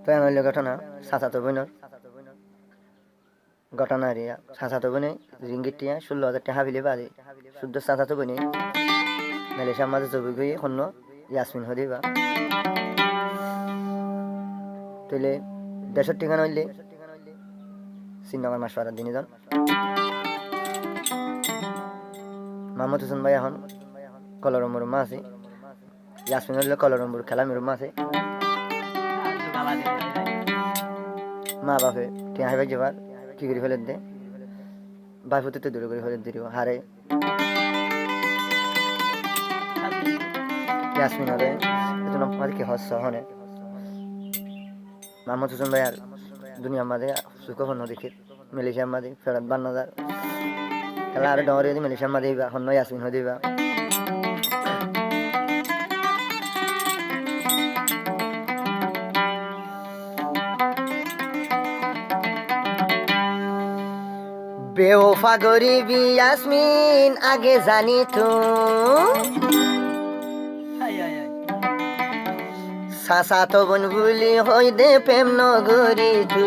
প্রেম হইল ঘটনা চাচাতো বোনের ঘটনা রিয়া চাচাতো বোনে রিঙ্গিটিয়া 16,000 টাকা হাবিলে বাড়ি শুদ্ধ চাচাতো বোনে মালয়েশিয়ার মাঝে ছবি গিয়ে হন্য ইয়াসমিন হদিবা তইলে 150 টাকা নইলে শ্রীনগর মাসওয়ারা দিনজন মাহমুদ হোসেন ভাই এখন কলরম্বর রুমা আছে ইয়াসমিন হইলে কলরম্বর খেলামি রুমা আছে মা বাপে টিয়া হাইবাই যাবার কি করে ফেলে দে বাই ফুতে তো দূরে করে ফেলে দিও হারে ইয়াসমিন হলে এত নম্বর কি হস হনে মাহমুদ হোসেন ভাই আর দুনিয়ার মাঝে সুখপন্ন দেখে মালয়েশিয়ার মাঝে ফেরত 52,000 খেলা আর ডরে মালয়েশিয়ার মাঝে হন্য ইয়াসমিন হয়ে দিবা বেওফা গরিবি ইয়াসমিন আগে জানি তো সাসা তো বন বুলি হই দে প্রেম নগরী তু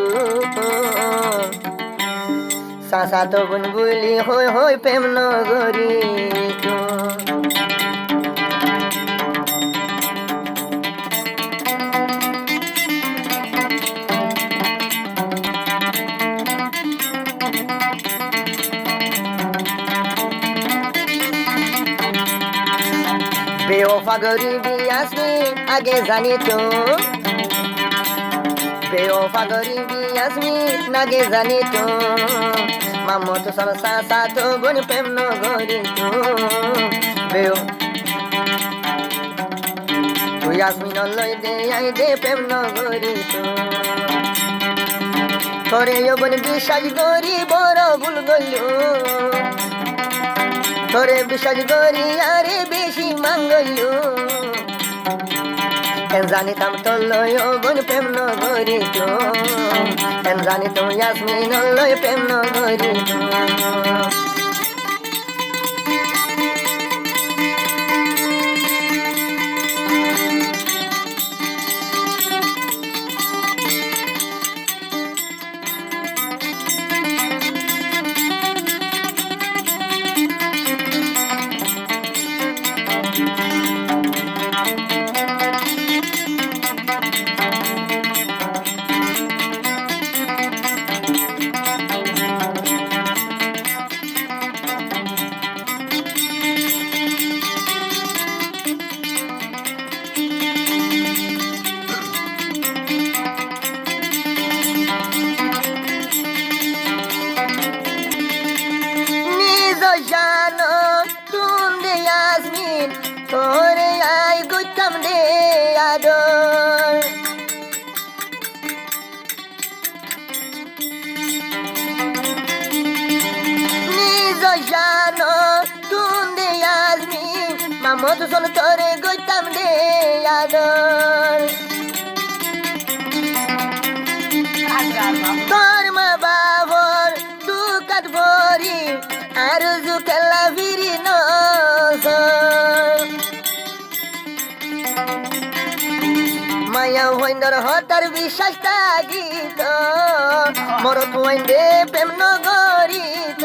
সাসা তো বন বুলি হই প্রেম নগরী তু বেওফা গরিবি ইয়াসমিন আগে জানি তো বেওফা গরিবি ইয়াসমিন আগে জানি তো মামত সরসা সাতো বন প্রেম নগরী তো বেও তুই ইয়াসমিন লই দে আই দে প্রেম নগরী তো তোরে বন বিশ্বাস করি বড় ভুল গইল তোরে বিশ্বাস করি আরে বেশি মাঙ্গল জানিতাম তো লয় বোন প্রেম নগরী তো জানিতাম ইয়াসমিন লয় প্রেম নগরী তো জানো তুম দে ইয়াসমিন তোরে আই গুতাম দে আদর নিজ জানো তুম দে ইয়াসমিন মামত শোন তোরে গুতাম দে আদর তোর মা বাবর দুকাত ভরি আর জুকেলা ফিরি মায়া হইন্দর হতার বিশ্বাস তাগিত মর তুইন্দে প্রেম নগরীত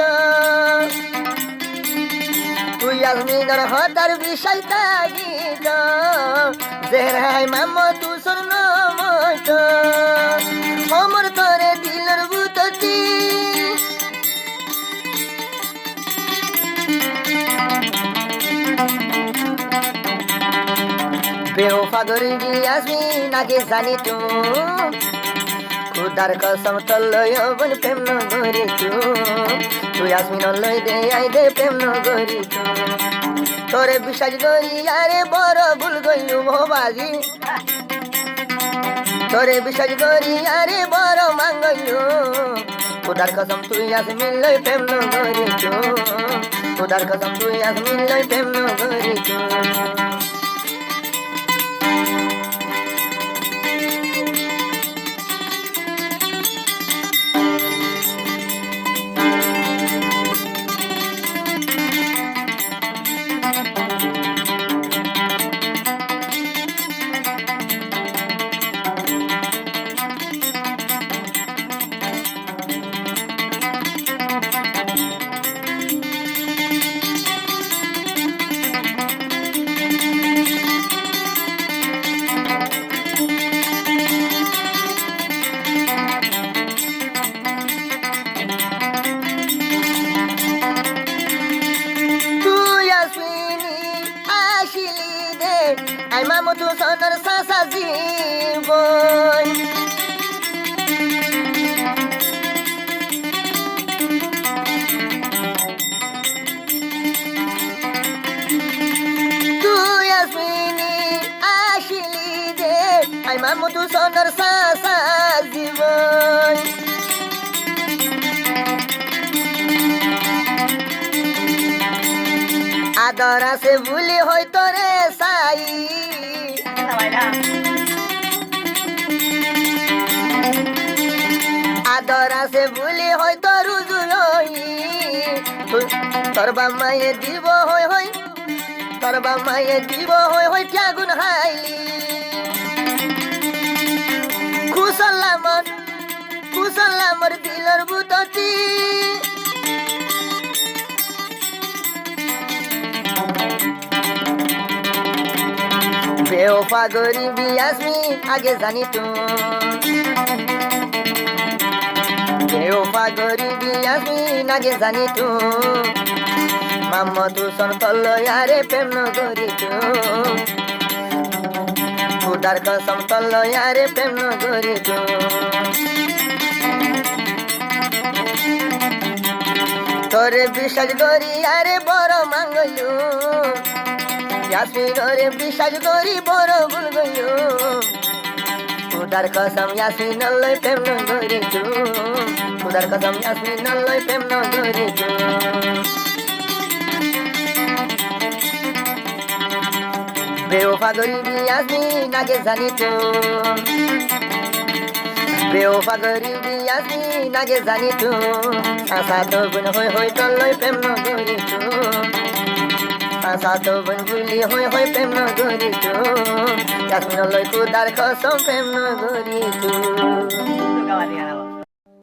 তুই ইয়াসমিনের হতার বিশ্বাস তাগিত জেরাই মাম তু স্বর্ণ মত অমর তরে দিলর বুততি বেওফা গরিবি ইয়াসমিন আগে জানি তো খুদার কসম তলয় বন প্রেম নগরী তো তুই ইয়াসমিন লই দে আই দে প্রেম নগরী তো তোরে বিশ্বাস করি আরে বড় ভুল গইলু মোবাজি তোরে বিশ্বাস করি আরে বড় মাঙ্গলু খুদার কসম তুই ইয়াসমিন লই প্রেম নগরী তো খুদার কসম তুই ইয়াসমিন লই প্রেম নগরী তো সোনার সাসা জীবন আদর আছে ভুলি হয়তো রে সাই আদর আছে ভুলি হয়তো রুজু তোর বামায়ে দিব হই হই তোর বামায়ে দিব হই হই ত্যাগুন হাইলি কুসাল্লামর দিলর বুততি বেওফা গরিবি আসমি আগে জানি তো বেওফা গরিবি আসমি আগে জানি তো মাম্মদ হুসন তল্লয়ারে প্রেম নগরি তো খুদার কসম তল্লয়ারে প্রেম নগরি তো তোরে বিশ্বাস করি আরে বড় মাঙ্গলু ইয়াসমিন রে বিশ্বাস করি বড় ভুল গইলু খুদার কসম ইয়াসমিন লই প্রেম নগরি তো খুদার কসম ইয়াসমিন লই প্রেম নগরি তো বেওফা গরিবি ইয়াসমিন আগে জানি তো বেওফা গরিবি ইয়াসমিন আগে জানি তো আশা তো গুণ হই হই তলই প্রেম নগরি তো আশা তো গুণ ভুলি হই হই প্রেম নগরি তো ইয়াসমিন লই খুদার কসম প্রেম নগরি তো